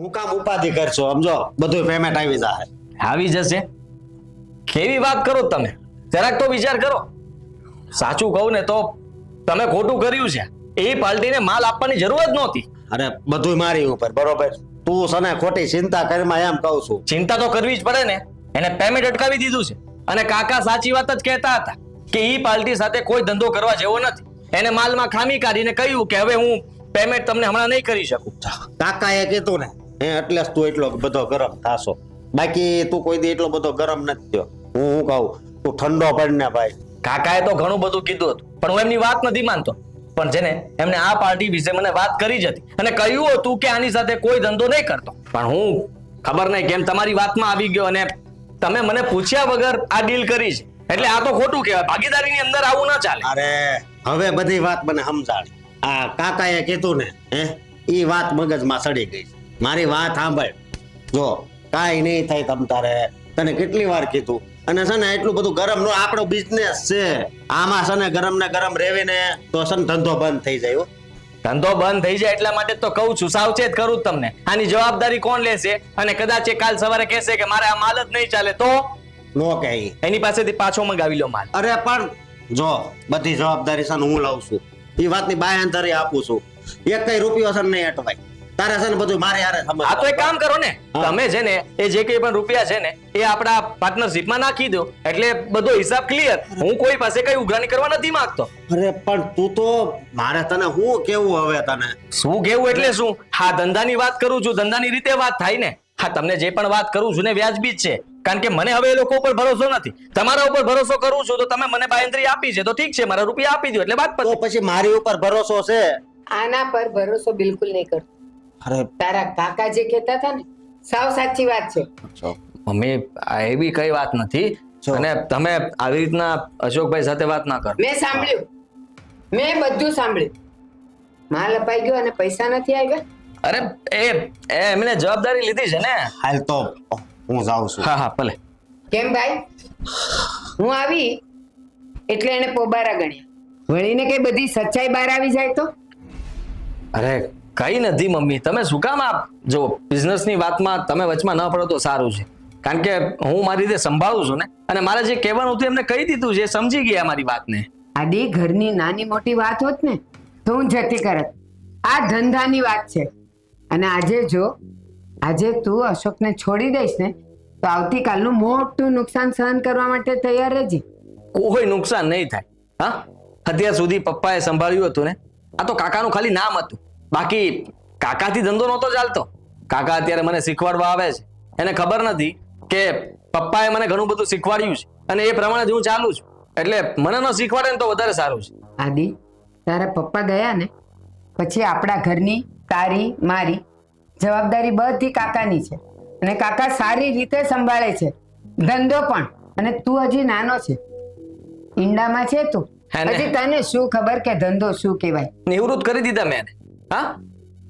હું કામ ઉપાધિ કરશો સમજો બધું પેમેન્ટ આવી જાય. આવી જશે કેવી વાત કરો તમે? જરાક તો વિચાર કરો. સાચું કહું ને તો તમે ખોટું કર્યું છે. એ પાર્ટીને માલ આપવાની જરૂર જ નહોતી. અરે બધું મારી ઉપર બરોબર. તું સને ખોટી ચિંતા કરીમાં એમ કહું છું. ચિંતા તો કરવી જ પડે ને. એને પેમેન્ટ અટકાવી દીધું છે અને કાકા સાચી વાત જ કહેતા હતા કે ઈ પાર્ટી સાથે કોઈ ધંધો કરવા જેવો નથી. એને માલમાં ખામી કાઢીને કહ્યું કે હવે હું પેમેન્ટ તમને હમણાં નહીં કરી શકું. કાકાએ કીધું ને એટલે જ તું એટલો બધો ગરમ થાશો. બાકી તું કોઈ દી એટલો બધો ગરમ નથી થયો. હું કહું તું ઠંડો પડ ને ભાઈ. કાકાએ તો ઘણું બધું કીધું હતું પણ હું એમની વાત નથી માનતો. પણ છે ને એમને આ પાર્ટી વિશે મને વાત કરી જ હતી અને કહ્યું હતું કે આની સાથે કોઈ ધંધો નહીં કરતો. પણ હું ખબર નહીં કેમ તમારી વાતમાં આવી ગયો અને તમે મને પૂછ્યા વગર આ ડીલ કરી છે. એટલે આ તો ખોટું કહેવાય. ભાગીદારીની અંદર આવું ના ચાલે. અરે હવે બધી વાત મને સમજાણ. આ કાકાએ કીધું ને ઈ વાત મગજમાં સડી ગઈ. મારી વાત સાંભળ. જો કાઈ નહીં થાય તમ તારે. તને કેટલી વાર કીધું. અને છે ને એટલું બધું ગરમ નો આપણો બિઝનેસ છે. આમાં છે ને ગરમ રેવીને તો છે ને ધંધો બંધ થઈ જાય. ધંધો બંધ થઈ જાય એટલા માટે તો કહું છું સાવચેત કરું તમને. આની જવાબદારી કોણ લેશે? અને કદાચ એ કાલ સવારે કહેશે કે મારે આ માલ જ નહીં ચાલે તો નો કહે. એની પાસેથી પાછો મંગાવી લો માલ. અરે પણ જો બધી જવાબદારી છે ને હું લઉં છું. એ વાતની બાંયધરી આપું છું. એક કઈ રૂપિયો છે ને નહીં અટવાય. તારે છે ને બધું મારે હારે સમજ. આ તો એક કામ કરો ને તમે છે ને એ જે કઈ પણ રૂપિયા છે ને એ આપણા પાર્ટનરશિપમાં નાખી દો એટલે બધો હિસાબ ક્લિયર. હું કોઈ પાસે કઈ ઉઘરાણી કરવા નથી માંગતો. અરે પણ તું તો મારે તને હું કેવું હવે તને શું કેવું એટલે શું? હા ધંધાની વાત કરું છું. ધંધાની રીતે વાત થાય ને. હા તમને જે પણ વાત કરું છું ને વ્યાજબી જ છે. કારણ કે મને હવે એ લોકો ઉપર ભરોસો નથી. તમારા ઉપર ભરોસો કરું છું તો તમે મને બાંયધરી આપી છે તો ઠીક છે મારા રૂપિયા આપી દો એટલે વાત તો પછી મારી ઉપર ભરોસો છે. આના પર ભરોસો બિલકુલ નહીં કરતો. અરે તારા કાકા જે કહેતા હતા ને સાવ સાચી વાત છે. મમ્મી આ એવી કઈ વાત નથી. અને તમે આવી રીતના અશોકભાઈ સાથે વાત ના કરો. મેં સાંભળ્યું. મેં બધું સાંભળ્યું. માલ અપાઈ ગયો અને પૈસા નથી આવ્યા. અરે એમને જવાબદારી લીધી છે ને. હાલ તો હું જાઉં છું. હા ભલે. કેમ ભાઈ? હું આવી એટલે એને પોબારા ગણ્યા. વળીને કઈ બધી સચ્ચાઈ બહાર આવી જાય તો? અરે કઈ નથી મમ્મી. તમે શું કામ આ જો બિઝનેસની વાતમાં તમે વચમાં ન પડો તો સારું છે. કારણ કે હું મારી રીતે સંભાળું છું ને અને મારે જે કહેવાનું હતું એમને કહી દીધું છે. સમજી ગયા મારી વાતને. આડી ઘરની નાની મોટી વાત હોત ને તો હું જતી કરત. આ ધંધાની વાત છે અને આજે તું અશોકને છોડી દઈશ ને તો આવતીકાલનું મોટું નુકસાન સહન કરવા માટે તૈયાર રહેજે. કોઈ નુકસાન નહીં થાય. હા અત્યાર સુધી પપ્પાએ સંભાળ્યું હતું ને. આ તો કાકાનું ખાલી નામ હતું. બાકી કાકાથી ધંધો નહોતો ચાલતો. કાકા અત્યારે મને શીખવાડવા આવે છે. એને ખબર નથી કે પપ્પાએ મને ઘણું બધું શીખવાડ્યું છે અને એ પ્રમાણે જ હું ચાલુ છું. એટલે મને ન શીખવાડે ને તો વધારે સારું છે. આદિ તારા પપ્પા ગયા ને પછી આપણા ઘરની તારી મારી જવાબદારી બધી કાકાની છે અને કાકા સારી રીતે સંભાળે છે ધંધો પણ. અને તું હજી નાનો છે. ઈંડામાં છે તું. હજી તને શું ખબર કે ધંધો શું કહેવાય? નિવૃત્ત કરી દીધા મેં.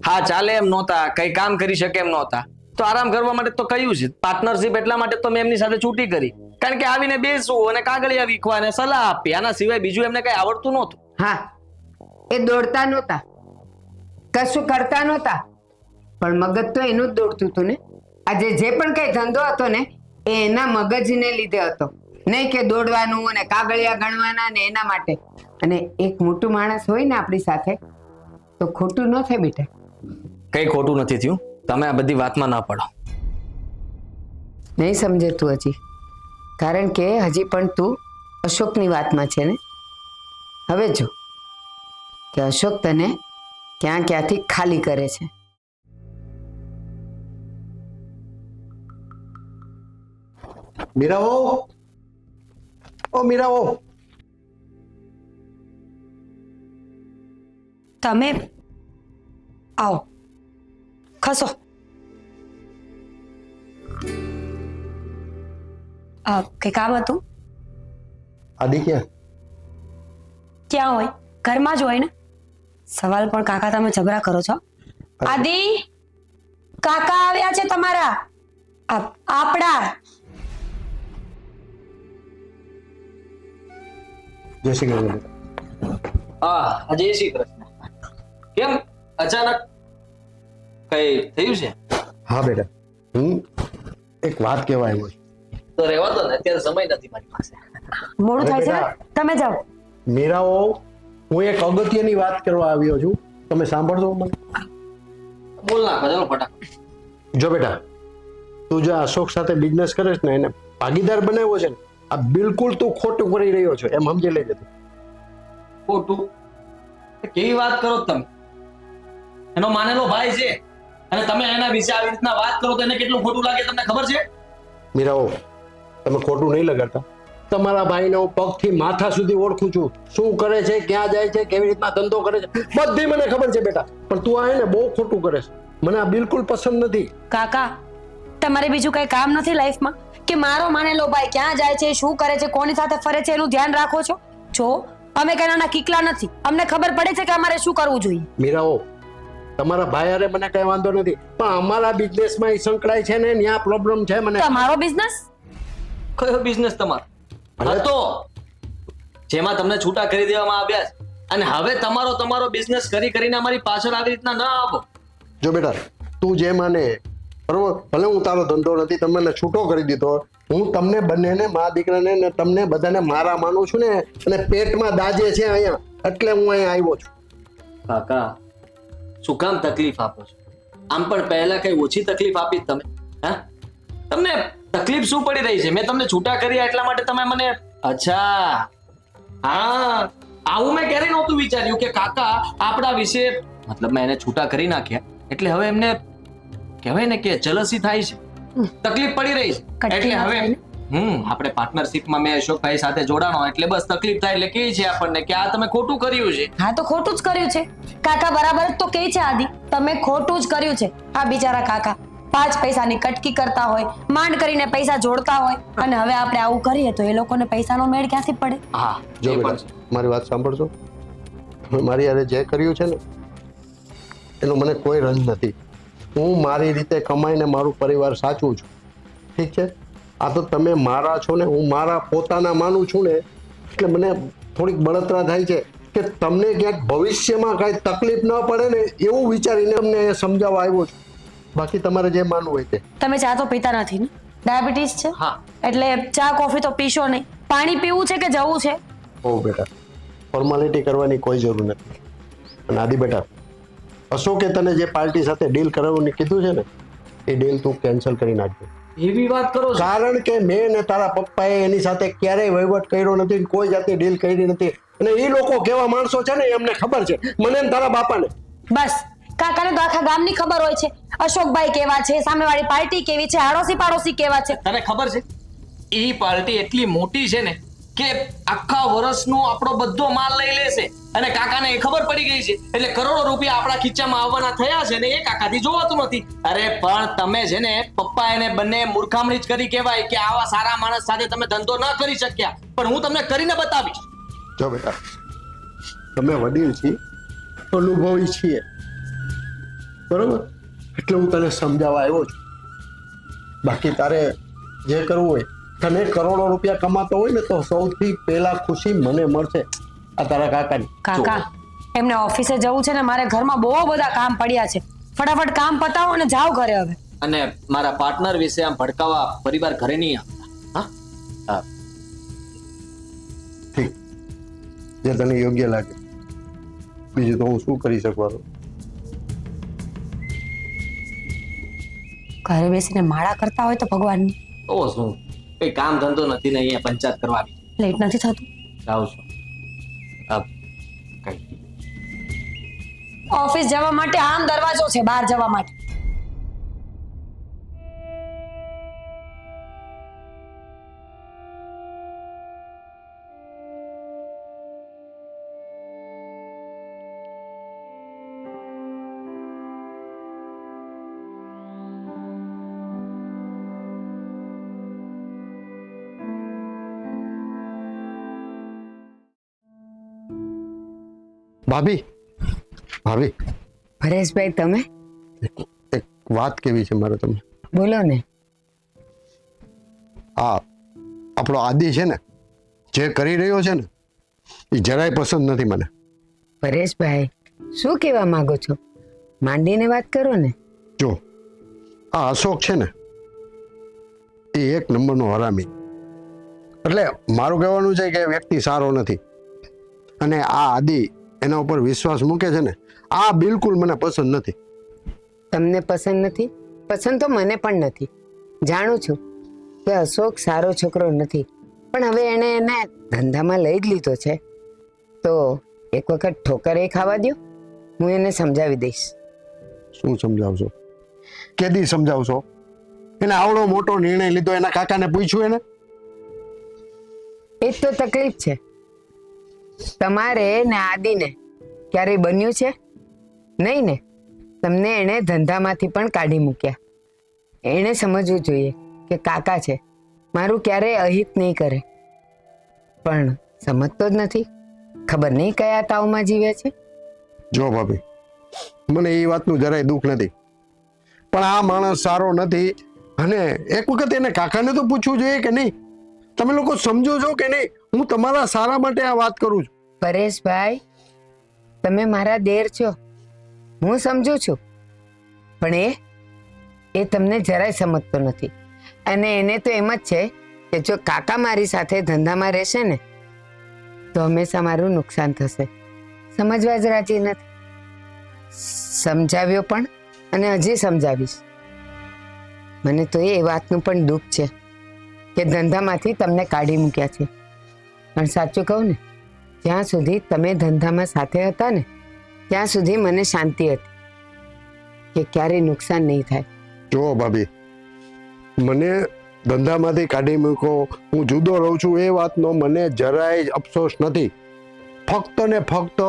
હા ચાલે એમ નહોતા. કઈ કામ કરી શકે એમ નહોતા તો આરામ કરવા માટે તો કહ્યું છે. પાર્ટનરશિપ એટલા માટે તો મેં એમની સાથે છૂટી કરી. કારણ કે આવીને બેસવું અને કાગળિયા વીખવા અને સલાહ આપી આના સિવાય બીજું એમને કઈ આવડતું નહોતું. હા એ દોડતા નહોતા કશું કરતા નહોતા પણ મગજ તો એનું જ દોડતું હતું ને. આજે જે પણ કઈ ધંધો હતો ને એ એના મગજને લીધે હતો. નહીં કે દોડવાનું અને કાગળિયા ગણવાના ને એના માટે. અને એક મોટું માણસ હોય ને આપણી સાથે તો ખોટું ન થાય બેટા. કઈ ખોટું નથી થયું. તમે આ બધી વાતમાં ના પડો. નહીં સમજે તું હજી. કારણ કે હજી પણ તું અશોકની વાતમાં છે ને. હવે જો કે અશોક તને ક્યાંથી ખાલી કરે છે. મીરાઓ ઓ મીરાઓ તમે આવો ખસો. કઈ કામ હતું? આદિ ક્યાં હોય? ઘરમાં જ હોય ને. સવાલ પણ કાકા તમે ઝઘડા કરો છો. આદિ કાકા આવ્યા છે તમારા. આપડા જય શ્રી કૃષ્ણ. હા જય શ્રી કૃષ્ણ. કેમ અચાનક કઈ થયું છે? હા બેટા, હું એક વાત કહેવા આવ્યો છું. તો રહેવા દો ને, અત્યારે સમય નથી મારી પાસે. મોડું થાય છે ને? તમે જાઓ. મીરાઓ, હું એક અગત્યની વાત કરવા આવ્યો છું, તમે સાંભળજો મને. બોલ નાખો, ચાલો ફટાફટ. જો બેટા, તું જે અશોક સાથે બિઝનેસ કરે છે ને, એને ભાગીદાર બનાવ્યો છે ને, આ બિલકુલ તું ખોટું કરી રહ્યો છો, એમ સમજી લેજે તું. ખોટું? કેવી વાત કરો છો તમે? એનો માનેલો ભાઈ છે અને તમે એના વિશે આવી રીતના વાત કરો તો એને કેટલું ખોટું લાગે તમને ખબર છે? મીરાઓ, તમે ખોટું નહીં લગાડતા. તમારા ભાઈને હું પગથી માથા સુધી ઓળખું છું, શું કરે છે, ક્યાં જાય છે, કેવી રીતના ધંધો કરે છે, બધી મને ખબર છે બેટા. પણ તું આ ને બહુ ખોટું કરે છે, મને આ બિલકુલ પસંદ નથી. કાકા, તમારે બીજું કઈ કામ નથી લાઈફમાં કે મારો માનેલો ભાઈ ક્યાં જાય છે, શું કરે છે, કોની સાથે ફરે છે એનું ધ્યાન રાખો છો? જો અમે કઈ નાના કીકલા નથી, અમને ખબર પડે છે કે અમારે શું કરવું જોઈએ. મીરાઓ, તમારા ભાઈ હારે મને કઈ વાંધો નથી, પણ અમારા બિઝનેસમાં એ સંકળાય છે ને, ત્યાં પ્રોબ્લેમ છે મને. તમારો બિઝનેસ? કયો બિઝનેસ તમારો હતો જેમાં તમને છૂટા કરી દેવામાં આવ્યા છે અને હવે તમારો બિઝનેસ કરીને અમારી પાછળ આવી રીતના ના આવો? જો બેટા, તું જે માને બરોબર, ભલે હું તારો ધંધો નથી, તમને છૂટો કરી દીધો, હું તમને બંનેને, મા દીકરાને ને તમને બધાને મારા માનું છું ને, અને પેટમાં દાજે છે અહીંયા, એટલે હું અહીંયા આવ્યો છું. કાકા, શું કામ તકલીફ આપો છો? આમ પણ પહેલા કઈ ઓછી તકલીફ આપી તમે? હા, તમને તકલીફ શું પડી રહી છે? મેં તમને છૂટા કર્યા એટલા માટે તમે મને... અચ્છા, હા, આવું મેં ક્યારે નહોતું વિચાર્યું કે કાકા આપણા વિશે, મતલબ મેં એને છૂટા કરી નાખ્યા એટલે હવે એમને કહેવાય ને કે જલસી થાય છે, તકલીફ પડી રહી છે, એટલે હવે આપણે પાર્ટનરશિપમાં મેં અશોકભાઈ સાથે જોડાણો એટલે બસ તકલીફ થાય એટલે કહે છે આપણને કે આ તમે ખોટું કર્યું છે. હા, તો ખોટું જ કર્યું છે કાકા, બરાબર જ તો કહે છે આદિ, તમે ખોટું જ કર્યું છે. આ બિચારા કાકા 5 પૈસાની કટકી કરતા હોય, માંડ કરીને પૈસા જોડતા હોય, અને હવે આપણે આવું કરીએ તો એ લોકોને પૈસાનો મેળ ક્યાંથી પડે? હા, જો એ પણ બેટા, મારી વાત સાંભળજો. મારી હારે જે કર્યું છે ને, એનો મને કોઈ રંજ નથી. હું મારી રીતે કમાઈને મારું પરિવાર સાચું છું, ઠીક છે? આ તો તમે મારા છો ને, હું મારા પોતાના માનું છું ને, એટલે મને થોડીક બળતરા થાય છે કે તમને ક્યાંક ભવિષ્યમાં કાંઈ તકલીફ ન પડે ને, એવું વિચારીને અમને સમજાવવા આવ્યો છું. બાકી તમારે જે માનવું હોય તે. તમે ચા તો પીતા નથી ને? ડાયાબિટીસ છે? હા. એટલે ચા કોફી તો પીશો નહીં. પાણી પીવું છે કે જવું છે? ઓ બેટા, ફોર્માલિટી કરવાની કોઈ જરૂર નથી. અને આદિ બેટા, અશોકે તને જે પાર્ટી સાથે ડીલ કરાવવાનું કીધું છે ને, એ ડીલ તું કેન્સલ કરી નાખજો. એવી વાત કરો છો? કારણ કે મેં ને તારા પપ્પાએ એની સાથે ક્યારેય વહીવટ કર્યો નથી, કોઈ જાતની ડીલ કરી નથી, અને એ લોકો કેવા માણસો છે ને, એમને ખબર છે, મને ને તારા બાપાને. બસ, કાકાને તો આખા ગામની ખબર હોય છે અશોકભાઈ કેવા છે, સામેવાળી પાર્ટી કેવી છે, આડોશી પાડોશી કેવા છે. તને ખબર છે એ પાર્ટી એટલી મોટી છે ને કે આખા વર્ષનો આપણો બધો માલ લઈ લેશે અને કાકાને એ ખબર પડી ગઈ છે એટલે કરોડો રૂપિયા આપણા ખીચામાં આવવાના થયા છે ને એ કાકાથી જોવાતું નથી. અરે પણ તમે છે ને પપ્પા એને બંને મૂર્ખામણી જ કરી કહેવાય કે આવા સારા માણસ સાથે તમે ધંધો ન કરી શક્યા, પણ હું તમને કરીને બતાવીશ. જો બેટા, તમે વડીલ છીએ, અનુભવી છીએ, બરોબર, એટલે હું તને સમજાવવા આવ્યો છું. બાકી તારે જે કરવું હોય, તને કરોડો રૂપિયા કમાતો હોય ને, તો સૌથી પહેલા ખુશી મને મળશે આ તારા કાકાની. કાકા, એમને ઓફિસે જવું છે ને, મારે ઘરમાં બહુ બધા કામ પડ્યા છે, ફટાફટ કામ પતાવો અને જાઓ ઘરે હવે. અને મારા પાર્ટનર વિશે આમ ભડકાવા પરિવાર ઘરે નહીં આવતા. હા, ઠીક, જે તને યોગ્ય લાગે. બીજું તો હું શું કરી શકવાનો? ઘરે બેસીને માળા કરતા હોય તો ભગવાનની. તો શું, કઈ કામ ધંધો નથી ને અહીંયા પંચાયત કરવાની. લેટ નથી થતું? જાઉં છું. ઓફિસ જવા માટે આમ દરવાજો છે, બહાર જવા માટે. ભાભી, ભાભી, પરેશભાઈ, તમે એક વાત કેવી છે મારે તમને. બોલો ને. આ આપણો આદિ છે ને, જે કરી રહ્યો છે ને, એ જરાય પસંદ નથી મને. પરેશભાઈ, શું કહેવા માંગો છો? માંડીને વાત કરો ને. જો, આ અશોક છે ને એ એક નંબરનો હરામી. એટલે મારું કહેવાનું છે કે વ્યક્તિ સારો નથી, અને આ આદિ એના ઉપર વિશ્વાસ મૂકે છે ને, આ બિલકુલ મને પસંદ નથી. તમને પસંદ નથી? પસંદ તો મને પણ નથી. જાણું છું કે અશોક સારો છોકરો નથી, પણ હવે એને ધંધામાં લઈ જ લીધો છે તો એક વખત ઠોકર એ ખાવા દો. હું એને સમજાવી દઈશ. શું સમજાવશો? કેદી સમજાવશો? એને આવડો મોટો નિર્ણય લીધો, એના કાકાને પૂછ્યું એને? એ જ તો તકલીફ છે. તમારે ને આદિને ક્યારેય બન્યું છે? નહીં ને. તમને એણે ધંધામાંથી પણ કાઢી મૂક્યા. એણે સમજવું જોઈએ કે કાકા છે, મારું ક્યારેય અહિત નહીં કરે. પણ સમજતો જ નથી. ખબર નહીં કયા તાવમાં જીવે છે. જો ભાભી, મને એ વાતનું જરાય દુઃખ નથી, પણ આ માણસ સારો નથી. અને એક વખત એને કાકાને તો પૂછવું જોઈએ કે નહીં? તમે લોકો સમજો છો કે નહીં? હું તમારા સારા માટે આ વાત કરું છું. પરેશભાઈ, તમે મારા દેર છો, હું સમજુ છું, પણ એ તમને જરાય સમજતો નથી. અને એને તો એમ જ છે કે જો કાકા મારી સાથે ધંધામાં રહેશે ને તો હંમેશા મારું નુકસાન થશે. સમજવા જ રાજી નથી. સમજાવ્યો પણ, અને હજી સમજાવીશ. મને તો એ વાતનું પણ દુઃખ છે કે ધંધામાંથી તમને કાઢી મૂક્યા છે. પણ સાચું કહું ને, જ્યાં સુધી તમે ધંધામાં સાથે હતા ને ત્યાં સુધી મને શાંતિ હતી કે ક્યારેય નુકસાન નહીં થાય. જો ભાભી, મને ધંધામાંથી કાઢી મૂકો, હું જુદો રહું છું, એ વાતનો મને જરાય અફસોસ નથી. ફક્ત ને ફક્ત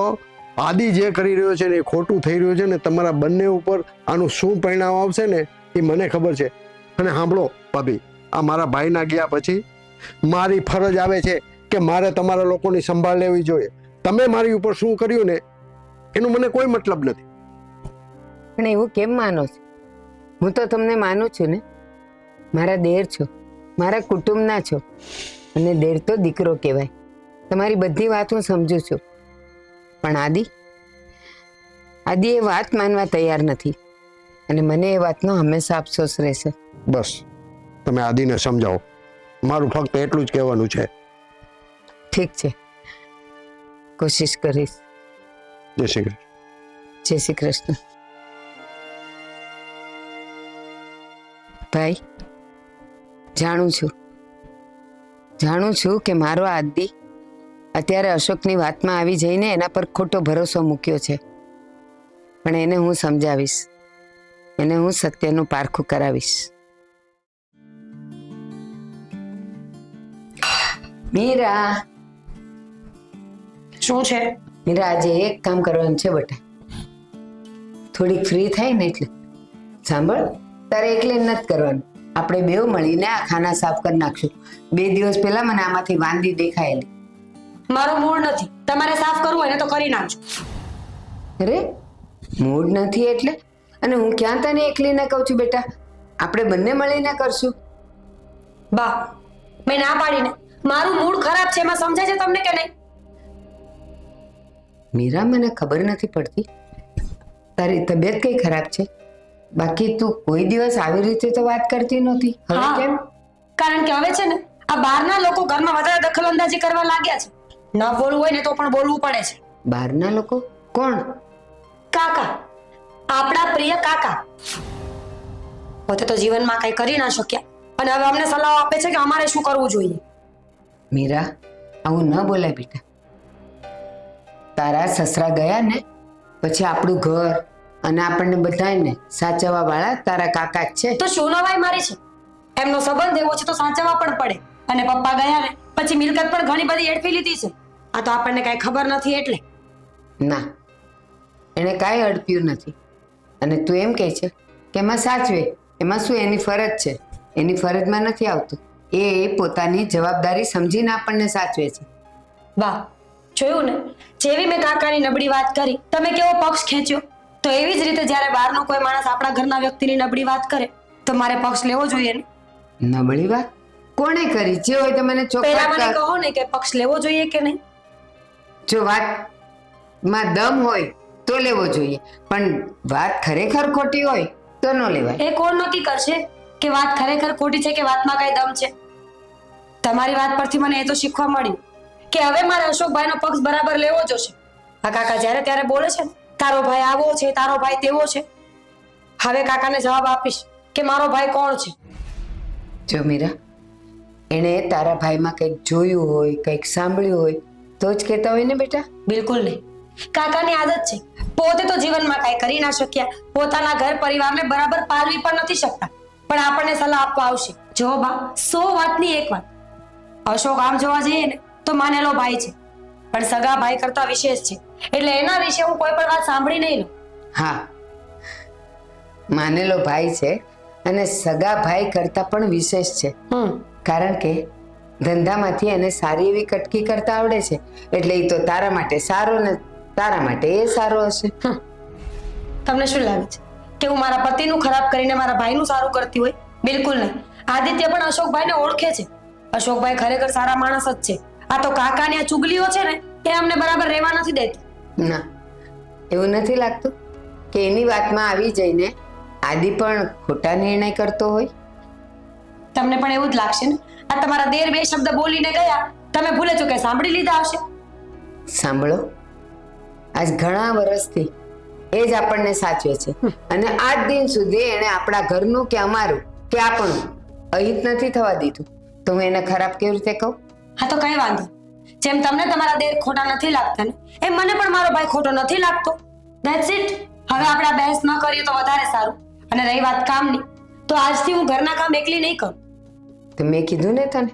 આદિ જે કરી રહ્યો છે ને એ ખોટું થઈ રહ્યું છે ને, તમારા બંને ઉપર આનું શું પરિણામ આવશે ને એ મને ખબર છે. અને સાંભળો ભાભી, આ મારા ભાઈના ગયા પછી મારી ફરજ આવે છે કે મારે તમારા લોકોની સંભાળ લેવી જોઈએ. તમે મારી ઉપર શું કર્યું ને એનું મને કોઈ મતલબ નથી. પણ એવું કેમ માનો છો? હું તો તમને માનું છું ને. મારા દેર છો, મારા કુટુંબના છો, અને દેર તો દીકરો કહેવાય. તમારી બધી વાત હું સમજુ છું. પણ આદિ એ વાત માનવા તૈયાર નથી, અને મને એ વાતનો હંમેશા અફસોસ રહેશે. બસ તમે આદિને સમજાવો, મારું ફક્ત એટલું જ કહેવાનું છે. ઠીક છે, કોશિશ કરીશ. જય શ્રી કૃષ્ણ. જય શ્રી કૃષ્ણ. ભાઈ, જાણું છું કે મારો આદિ અત્યારે અશોકની વાતમાં આવી જઈને એના પર ખોટો ભરોસો મૂક્યો છે, પણ એને હું સમજાવીશ, એને હું સત્યનું પારખું કરાવીશ. મીરા, શું છે? મીરા, આજે એક કામ કરવાનું છે બેટા. થોડીક ફ્રી થાય ને એટલે સાંભળ, તારે એકલે નથી કરવાનું. આપણે બેવ મળીને આ ખાના સાફ કરી નાખશું. 2 દિવસ પહેલા મને આમાંથી વાંદી દેખાયેલી. મારો મૂડ નથી. તમારે સાફ કરવું હોય ને તો કરી નાખજો. અરે, મૂડ નથી એટલે? અને હું ક્યાં તને એકલીને કહું છું બેટા? આપણે બંને મળીને કરશું. બા, મેં ના પાડીને. મારું મૂડ ખરાબ છે, એમાં સમજાય છે તમને કે નહીં? મીરા, મને ખબર નથી પડતી તારી તબિયત કઈ ખરાબ છે. બાકી તું કોઈ દિવસ આવી રીતે તો વાત કરતી નહોતી. હવે હા, કેમ? કારણ કે હવે છે ને આ બહારના લોકો ઘરમાં વધારે દખલઅંદાજી કરવા લાગ્યા છે. ન બોલવું હોય ને તો પણ બોલવું પડે છે. બહારના લોકો? કોણ? કાકા, આપણા પ્રિય કાકા. પોતે તો જીવનમાં કઈ કરી ના શક્યા અને હવે અમને સલાહ આપે છે કે અમારે શું કરવું જોઈએ. મીરા, આવું ન બોલાય બેટા. તારા સસરા ગયા ને પછી આપણું ઘર અને આપણને બધાને સાચવવા વાળા તારા કાકા જ છે. તો શું નવાઈ મારી છે? એમનો સંબંધ એવો છે તો સાચવવા પણ પડે. અને પપ્પા ગયા ને પછી મિલકત પણ ઘણી બધી એડફી લીધી છે. આ તો આપણને કઈ ખબર નથી એટલે. ના, એને કાંઈ અડપ્યું નથી. અને તું એમ કહે છે કે એમાં સાચવે, એમાં શું એની ફરજ છે? એની ફરજમાં નથી આવતું. એ પોતાની જવાબદારી સમજીને આપણને સાચવે છે. વાહ, જોયું ને, જેવી મેં કાકાની નબળી વાત કરી તમે કેવો પક્ષ ખેંચ્યો. તો એવી જ રીતે જ્યારે બહારનો કોઈ માણસ આપણા ઘરના વ્યક્તિની નબળી વાત કરે તો મારે પક્ષ લેવો જોઈએ ને. નબળી વાત કોણે કરી? જે હોય તો મને પહેલા મને ચોખ્ખા કહો ને કે પક્ષ લેવો જોઈએ કે નહીં. જો વાતમાં દમ હોય તો લેવો જોઈએ, પણ વાત ખરેખર ખોટી હોય તો ન લેવાય. એ કોણ નક્કી કરશે કે વાત ખરેખર ખોટી છે કે વાતમાં કઈ દમ છે? તમારી વાત પરથી મને એ તો શીખવા મળ્યું કે હવે મારે અશોકભાઈનો પક્ષ બરાબર લેવો જોશે. આ કાકા જ્યારે ત્યારે બોલે છે ને, તારો ભાઈ આવો છે, તારો ભાઈ તેવો છે, હવે કાકાને જવાબ આપીશ કે મારો ભાઈ કોણ છે. જો મીરા, એણે તારા ભાઈમાં કંઈક જોયું હોય, કંઈક સાંભળ્યું હોય તો જ કહેતા હોય ને બેટા. બિલકુલ નહીં. કાકાની આદત છે, પોતે તો જીવનમાં કાંઈ કરી ના શક્યા, પોતાના ઘર પરિવારને બરાબર પાલવી પણ નથી શકતા, પણ આપણને સલાહ આપવા આવશે. જો બા, 100 વાતની એક વાત. અશોક આમ જોવા જઈએ ને તો માનેલો ભાઈ છે, પણ સગા ભાઈ કરતા વિશેષ છે, એટલે એના વિશે હું કોઈ પણ વાત સાંભળી નહીં લઉં. હા, માનેલો ભાઈ છે અને સગા ભાઈ કરતા પણ વિશેષ છે. કારણ કે ધંધામાંથી એને સારી એવી કટકી કરતા આવડે છે, એટલે એ તો તારા માટે સારો ને તારા માટે એ સારો હશે. તમને શું લાગે છે કે હું મારા પતિનું ખરાબ કરીને મારા ભાઈનું સારું કરતી હોય? બિલકુલ નહીં. આદિત્ય પણ અશોકભાઈને ઓળખે છે. અશોકભાઈ ખરેખર સારા માણસ જ છે. આ તો કાકાની આ ચુગલીઓ છે ને, એ અમને બરાબર રહેવા નથી દેતી. ના, એવું નથી લાગતું કે એની વાતમાં આવી જઈને આદિ પણ ખોટા નિર્ણય કરતો હોય? તમને પણ એવું જ લાગશે ને? આ તમારા દેર 2 શબ્દ બોલીને ગયા, તમે ભૂલે ચૂકે સાંભળી લીધા હશે. સાંભળો, આજ ઘણા વર્ષથી એ જ આપણને સાચવે છે અને આજ દિન સુધી એને આપણા ઘરનું કે અમારું કે આપણું અહિત નથી થવા દીધું, તો હું એને ખરાબ કેવી રીતે કહું? હા તો કઈ વાંધો. જેમ તમને તમારા દેર ખોટા નથી લાગતા ને, એમ મને પણ મારો ભાઈ ખોટો નથી લાગતો. That's it. હવે આપણે આ બહેસ ન કરીએ તો વધારે સારું. અને રહી વાત કામની, તો આજથી હું ઘરના કામ એકલી નહીં કરું. તો મેં કીધું ને તને,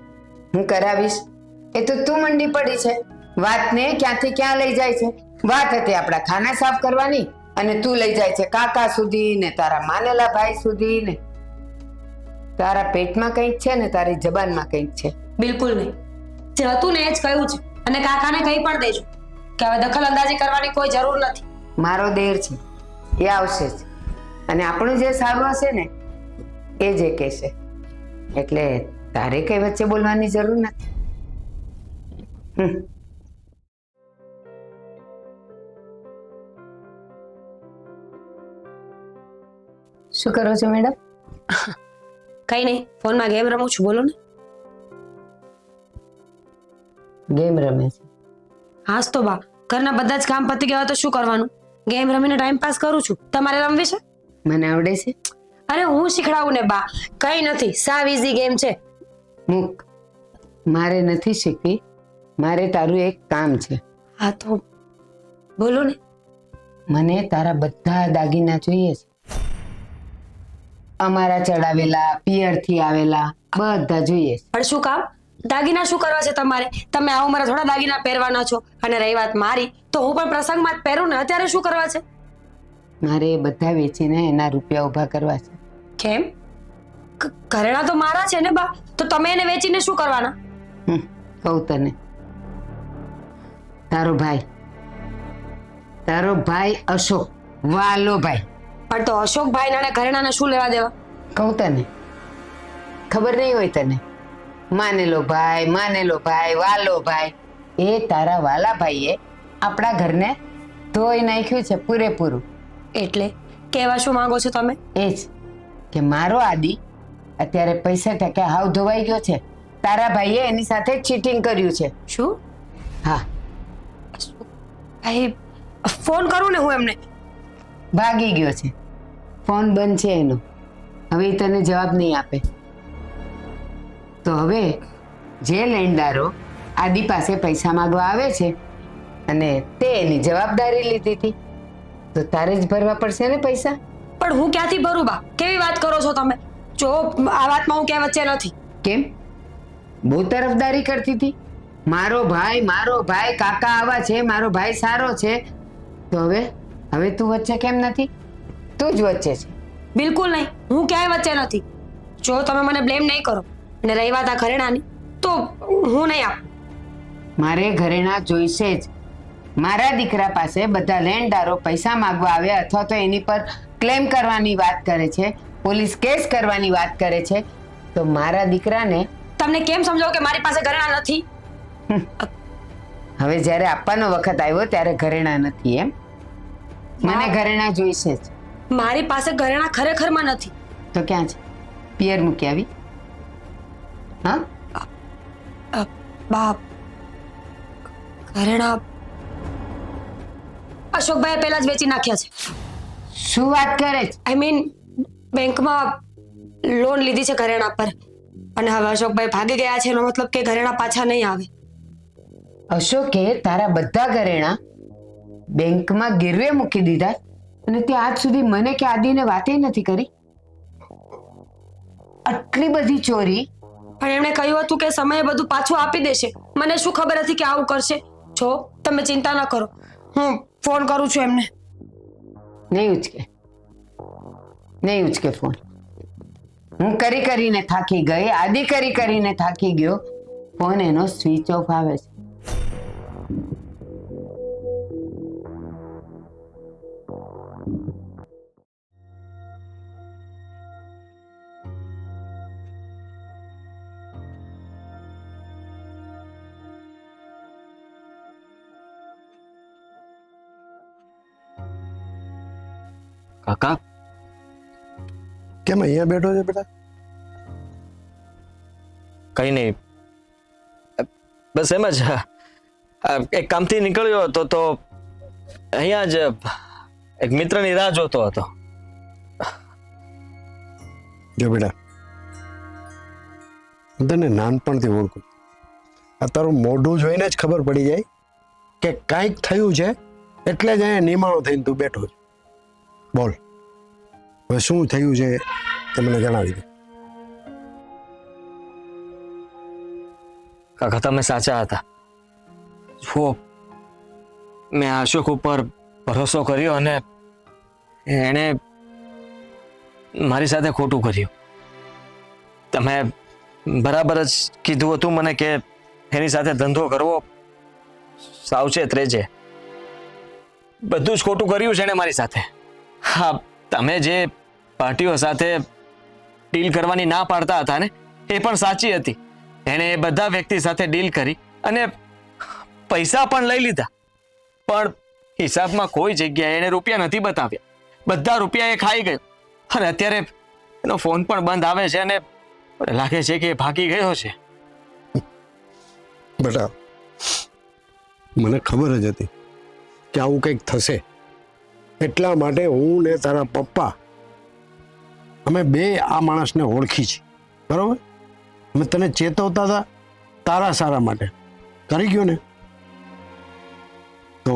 હું કરાવીશ. એ તો તું મંડી પડી છે, વાતને ક્યાંથી ક્યાં લઈ જાય છે. વાત હતી આપણા ખાના સાફ કરવાની અને તું લઈ જાય છે કાકા સુધી ને તારા માનેલા ભાઈ સુધી ને. તારા પેટમાં કંઈક છે ને તારી જબાનમાં કંઈક છે. બિલકુલ નહીં. જે હતું ને એ જ કહ્યું છે, અને કાકાને કહી પણ દેજો કે હવે દખલ અંદાજી કરવાની કોઈ જરૂર નથી. મારો દેર છે, એ આવશે જ અને આપણું જે સારું હશે ને એ જ એ કહેશે, એટલે તારે કઈ વચ્ચે બોલવાની જરૂર નથી. શું કરો છો મેડમ? કઈ નહીં, ફોનમાં ગેમ રમું છું. બોલો ને. ગેમ રમે છે? હાસ તો બા, ઘરના બધા જ કામ પતી ગયા તો શું કરવાનું? ગેમ રમીને ટાઈમ પાસ કરું છું. તમારે રમવી છે? મને આવડે છે. અરે હું શીખડાવું ને બા, કઈ નથી, સાવ ઈઝી ગેમ છે. મૂક, મારે નથી શીખવી, મારે તારું એક કામ છે. હા તો બોલો ને. મને તારા બધા દાગીના જોઈએ છે, અમારા ચડાવેલા, પિયરથી આવેલા બધા જોઈએ છે. પણ શું કામ? દાગીના શું કરવા છે તમારે? તમે આવો મારા થોડા દાગીના પહેરવાના છો. અને રહી વાત મારી, તો હું પણ પ્રસંગમાં જ પહેરું ને. અત્યારે શું કરવા છે? મારે એ બધા વેચીને એના રૂપિયા ઊભા કરવા છે. કેમ? ઘરેણા તો મારા છે ને બા, તો તમે એને વેચીને શું કરવાના? કહું તને, તારો ભાઈ અશોક, વાલો ભાઈ. પણ તો અશોકભાઈ ના ઘરેણાને શું લેવા દેવા? કહું તને, ખબર નહીં હોય તને. માનેલો ભાઈ, વાલો ભાઈ, એ તારા વાલા ભાઈએ આપણા ઘરને ધોઈ નાખ્યું છે પૂરેપૂરું. એટલે કહેવા શું માંગો છો તમે? એ જ કે મારો આદિ અત્યારે પૈસા ટકે હાવ ધોવાઈ ગયો છે. તારા ભાઈએ એની સાથે ચીટિંગ કર્યું છે. શું? હા. ભાઈ, ફોન કરું ને હું એમને. ભાગી ગયો છે, ફોન બંધ છે એનો. હવે એ તને જવાબ નહીં આપે. તો હવે જે લેણદારો આદિ પાસે પૈસા માંગવા આવે છે અને તે એની જવાબદારી લીધી હતી, તો તારે જ ભરવા પડશે ને પૈસા. પણ હું ક્યાંથી ભરું બા? કેવી વાત કરો છો તમે? જો આ વાતમાં હું ક્યાં વચ્ચે નથી. કેમ? બહુ તરફદારી કરતી હતી. મારો ભાઈ, કાકા આવા છે, મારો ભાઈ સારો છે. તો હવે તું વચ્ચે કેમ નથી? તું જ વચ્ચે છે. બિલકુલ નહીં, હું ક્યાંય વચ્ચે નથી. જો તમે મને બ્લેમ નહીં કરો, અને રહી વાત આ ઘરેણાની, તો હું નહીં આપું. મારે ઘરેણા જોઈશે જ. મારા દીકરા પાસે બધા લેણદારો પૈસા માંગવા આવે અથવા તો એની પર ક્લેમ કરવાની વાત કરે છે, પોલીસ કેસ કરવાની વાત કરે છે, તો મારા દીકરાને તમને કેમ સમજાવું કે મારી પાસે ઘરેણા નથી? હવે જ્યારે આપવાનો વખત આવ્યો ત્યારે ઘરેણા નથી એમ? મને ઘરેણા જોઈશે જ. મારી પાસે ઘરેણા ખરેખરમાં નથી. તો ક્યાં છે? પિયર મૂકી આવી? હા, બા ઘરેણા અશોકભાઈ પહેલા જ વેચી નાખ્યા છે. શું વાત કરે છે? આઈ મીન બેંકમાં લોન લીધી છે ઘરેણા પર અને હવે અશોકભાઈ ભાગી ગયા છે, એનો મતલબ કે ઘરેણા પાછા નહીં આવે. અશોકે તારા બધા ઘરેણા બેંકમાં ગીરવે મૂકી દીધા અને તે આજ સુધી મને કે આદિને વાતે નથી કરી. આટલી બધી ચોરી! પણ એમણે કહ્યું હતું કે સમયે બધું પાછું આપી દેશે. મને શું ખબર હતી કે આવું કરશે. જો તમે ચિંતા ન કરો, હું ફોન કરું છું એમને. નહીં ઉચકે ફોન. હું કરી કરીને થાકી ગઈ, આદિ કરી કરીને થાકી ગયો. ફોન એનો સ્વિચ ઓફ આવે છે. કાકા કેમ અહીંયા બેઠો છે બેટા? કઈ નહીં, બસ એમ જ એક કામથી નીકળ્યો હતો તો અહીંયા જ એક મિત્રની રાહ જોતો હતો. જો બેટા, હું તને નાનપણથી ઓળખું. આ તારું મોઢું જોઈને જ ખબર પડી જાય કે કાંઈક થયું છે, એટલે જ અહીંયા નિમાણો થઈને તું બેઠો છે. બોલ, હવે શું થયું છે તે મને જણાવી દે. કાકા તમે સાચા હતા. જો મેં અશોક ઉપર ભરોસો કર્યો અને એણે મારી સાથે ખોટું કર્યું. તમે બરાબર જ કીધું હતું મને કે એની સાથે ધંધો કરવો, સાવચેત રહેજે. બધું જ ખોટું કર્યું છે એણે મારી સાથે. હા, તમે જે પાર્ટીઓ સાથે ડીલ કરવાની ના પાડતા હતા ને, એ પણ સાચી હતી. એણે એ બધા વ્યક્તિ સાથે ડીલ કરી અને પૈસા પણ લઈ લીધા, પણ હિસાબમાં કોઈ જગ્યાએ એણે રૂપિયા નથી બતાવ્યા. બધા રૂપિયા એ ખાઈ ગયો અને અત્યારે એનો ફોન પણ બંધ આવે છે અને લાગે છે કે એ ભાગી ગયો છે. બેટા, મને ખબર જ હતી કે આવું કંઈક થશે. એટલા માટે હું ને તારા પપ્પા અમે બે આ માણસને ઓળખી છે, બરોબર? અમે તને ચેતવતા હતા તારા સારા માટે. કરી ગયો ને? તો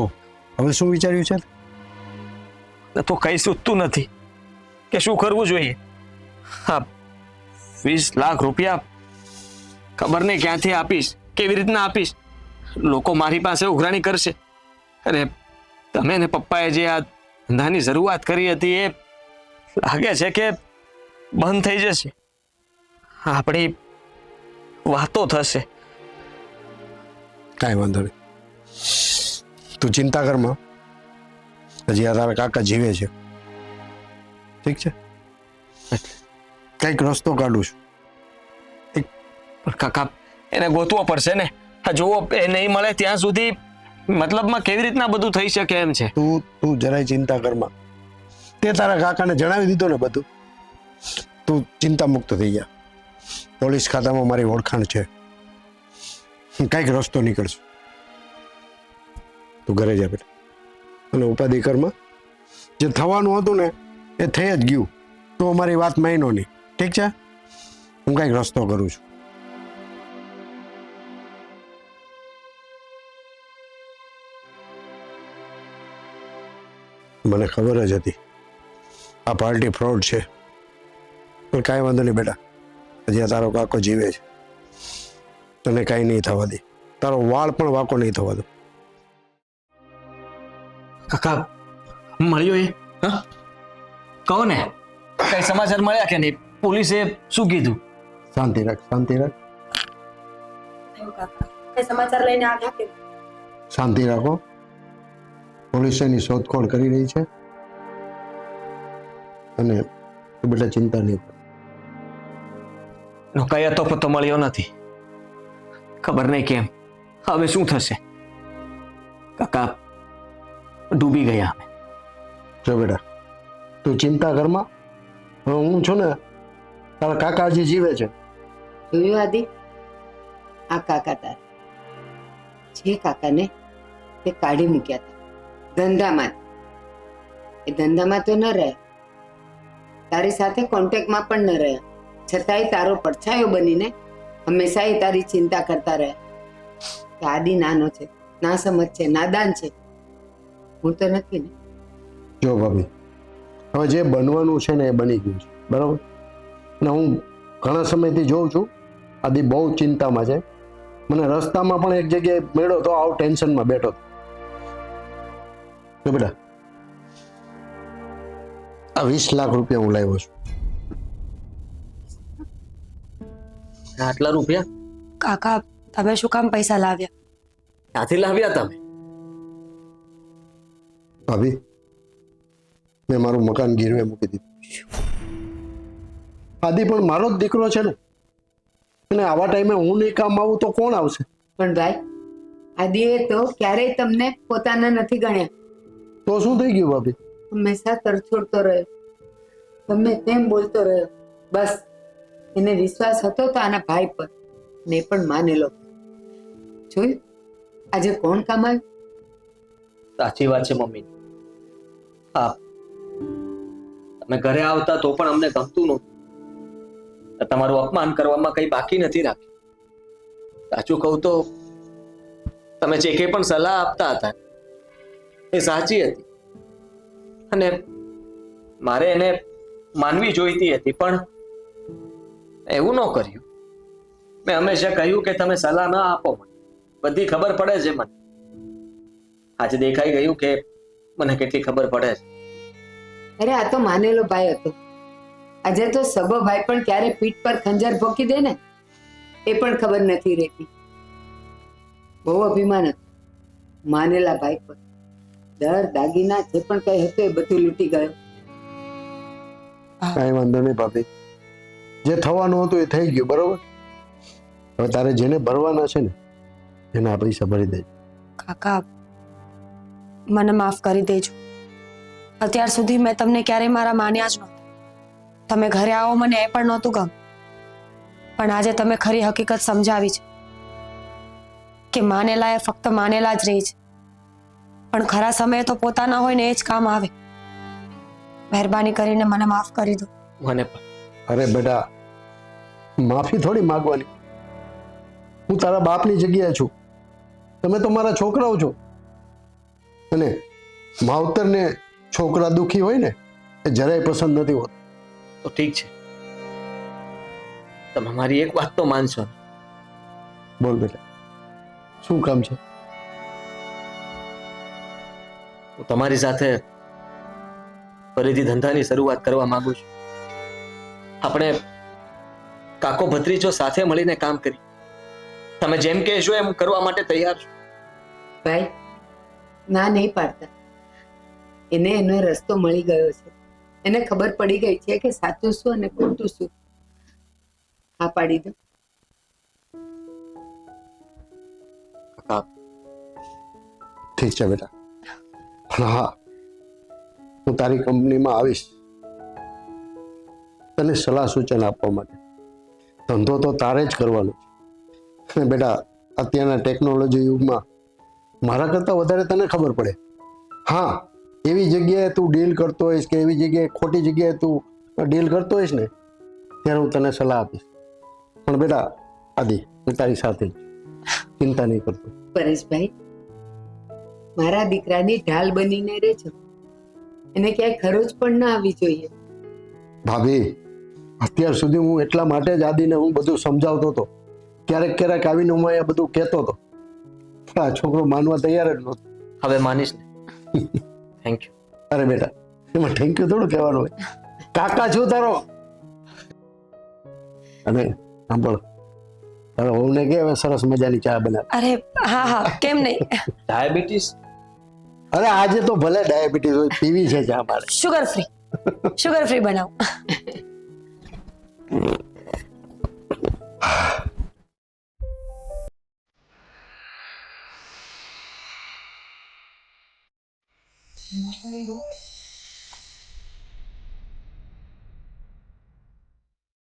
હવે શું વિચાર્યું છે? તો કઈ સૂચતું નથી કે શું કરવું જોઈએ. હા, 20 લાખ રૂપિયા ખબર નહીં ક્યાંથી આપીશ, કેવી રીતના આપીશ. લોકો મારી પાસે ઉઘરાણી કરશે. અરે તમે ને પપ્પાએ જે આ ધંધાની શરૂઆત કરી હતી એ લાગે છે કે બંધ થઈ જશે. આપણી વાતો થશે. કાંઈ વાંધો નહીં, તું ચિંતા કરમાં. હજી આ તારા કાકા જીવે છે, ઠીક છે? કંઈક રસ્તો કાઢું છું. પણ કાકા એને ગોતવો પડશે ને. હા જુઓ, એ નહીં મળે ત્યાં સુધી મતલબમાં કેવી રીતના બધું થઈ શકે એમ છે. તું જરાય ચિંતા કરમાં. તે તારા કાકાને જણાવી દીધો ને બધું. તું ચિંતા મુક્ત થઈ જા. પોલીસ ખાતામાં મારી ઓળખાણ છે, કંઈક રસ્તો નીકળશે. તું ઘરે જા બેટા અને ઉપાધિ કરમાં. જે થવાનું હતું ને એ થઈ જ ગયું. તો અમારી વાત માયનો નહીં, ઠીક છે? હું કંઈક રસ્તો કરું છું. મને ખબર જ હતી આ પાર્ટી ફ્રોડ છે, પણ કાંઈ વાંધો નહીં બેટા. હજી આ તારો કાકો જીવે છે, તને કાંઈ નહીં થવા દે. તારો વાળ પણ વાંકો નહીં થવા દો. કાકા મળ્યો એ? હા, કહો ને, કઈ સમાચાર મળ્યા કે નહીં? પોલીસે શું કીધું? શાંતિ રાખ, શાંતિ રાખ, કઈ સમાચાર લઈને આવ્યા કે? શાંતિ રાખો. પોલીસ એની શોધખોળ કરી રહી છે અને તું બેટા ચિંતા નહીં કર. એનો કઈ હતો પત્તો મળ્યો નથી. ખબર નહીં કેમ. હવે શું થશે? કાકા ડૂબી ગયા અમે. જો બેટા, તું ચિંતા કરમાં. હવે હું છું ને, તારા કાકા હજી જીવે છે. જોયું આદિ, આ કાકા તારા જે કાકાને તે કાઢી મૂક્યા હતા ધંધામાં. એ ધંધામાં તો ન રહ્યા, તારી સાથે કોન્ટેક્ટમાં પણ ન રહ્યા, છતાંય તારો પડછાયો બનીને હંમેશા એ તારી ચિંતા કરતા રહ્યા કે આદિ નાનો છે, ના સમજ છે, નાદાન છે. હું તો નથી ને. જો ભાભી, હવે જે બનવાનું છે ને એ બની ગયું છે, બરાબર. અને હું ઘણા સમયથી જોઉં છું આદિ બહુ ચિંતામાં છે. મને રસ્તામાં પણ એક જગ્યાએ મળ્યો તો આવું ટેન્શનમાં બેઠો હતો. જો બેટા, આ 20 લાખ રૂપિયા હું લાવ્યો છું. આટલા રૂપિયા કાકા તમે શું કામ પૈસા લાવ્યા? ક્યાંથી લાવ્યા તમે? ભાભી, મેં મારું મકાન ગીરવે મૂકી દીધું. આદિ પણ મારો જ દીકરો છે ને, અને આવા ટાઈમે હું નહીં કામ આવું તો કોણ આવશે? પણ ભાઈ, આદિએ તો ક્યારેય તમને પોતાના નથી ગણ્યા. તો શું થઈ ગયું ભાભી? હંમેશા તરછોડતો રહ્યો, ગમે તેમ બોલતો રહ્યો. બસ એને વિશ્વાસ હતો તો આના ભાઈ પર, ને પણ માનેલો. જોયું આજે કોણ કામ આવ્યું? સાચી વાત છે મમ્મી. હા, તમે ઘરે આવતા તો પણ અમને ગમતું નહોતું. તમારું અપમાન કરવામાં કઈ બાકી નથી રાખ્યું. સાચું કહું તો તમે જે કંઈ પણ સલાહ આપતા હતા એ સાચી હતી, અને મારે એને માનવી જોઈતી હતી, પણ એવું ન કર્યું. મેં હંમેશા કહ્યું કે તમે સલાહ ના આપો, મને બધી ખબર પડે છે. મને આજે દેખાઈ ગયું કે મને કેટલી ખબર પડે છે. અરે આ તો માનેલો ભાઈ હતો. આજે તો સગો ભાઈ પણ ક્યારે પીઠ પર ખંજર ભોકી દે ને એ પણ ખબર નથી રહેતી. બહુ અભિમાન હતું માનેલા ભાઈ પર. દર દાગીના જે પણ કઈ હતું એ બધું લૂંટી ગયો. કાંઈ વાંધો નહીં ભાભી, જે થવાનું હતું એ થઈ ગયું, બરોબર. હવે તારે જેને ભરવાના છે ને એના પૈસા ભરી દે. કાકા મને માફ કરી દેજો. અત્યાર સુધી મેં તમને ક્યારેય મારા માન્યા જ નહોતા. તમે ઘરે આવો મને એ પણ નહોતું ગમ, પણ આજે તમે ખરી હકીકત સમજાવી છે કે માનેલા એ ફક્ત માનેલા જ રહી છે, પણ ખરા સમયે તો પોતાના હોય ને એ જ કામ આવે. મહેરબાની કરીને મને માફ કરી દો. મને પણ. અરે બેટા, માફી થોડી માંગવાની. હું તારા બાપની જગ્યાએ છું, તમે તો મારા છોકરાઓ છો. અને માવતરને છોકરા દુખી હોય ને એ જરાય પસંદ નથી હોતું. તો ઠીક છે, તમે મારી એક વાત તો માનશો ને? બોલ બેટા, શું કામ છે? હું તમારી સાથે ફરીથી ધંધાની શરૂઆત કરવા માંગુ છું. આપણે કાકો ભત્રીજો સાથે મળીને કામ કરી. તમે જેમ કહેશો એમ કરવા માટે તૈયાર છું. ભાઈ ના નહીં પાડતા. એને એનો રસ્તો મળી ગયો છે. એને ખબર પડી ગઈ છે કે સાચું શું અને ખોટું શું. હા પાડી દો. કાકા, ઠીક છે બેટા, પણ હા, હું તારી કંપનીમાં આવીશ તને સલાહ સૂચન આપવા માટે. ધંધો તો તારે જ કરવાનો છે. અને બેટા, અત્યારના ટેકનોલોજી યુગમાં મારા કરતાં વધારે તને ખબર પડે. હા, એવી જગ્યાએ તું ડીલ કરતો હોઈશ કે એવી જગ્યાએ ખોટી જગ્યાએ તું ડીલ કરતો હોઈશ ને ત્યારે હું તને સલાહ આપીશ. પણ બેટા આદિ, હું તારી સાથે જ, ચિંતા નહીં કરતો. પરેશભાઈ, મારા દીકરાની ઢાલ બનીને રહેજો. એને ક્યાંય ખરોચ પણ ના આવી જોઈએ. ભાભી, અત્યાર સુધી હું એટલા માટે જ આદિને હું બધું સમજાવતો હતો. ક્યારેક ક્યારેક આવીને હું અહીંયા બધું કહેતો હતો, પણ આ છોકરો માનવા તૈયાર જ નહોતો. હવે માનીશ ને? Thank you. અરે બેટા, એમાં થેન્ક યુ થોડું કહેવાનું હોય. કાકા છું તારો. અને સાંભળ, તારો વહુને કે હવે સરસ મજાની ચા બનાવ. અરે હા હા, કેમ નહીં. ડાયાબિટીસ? અરે આજે તો ભલે ડાયાબિટીસ હોય, પીવી છે ચા મારે. શુગર ફ્રી બનાવો.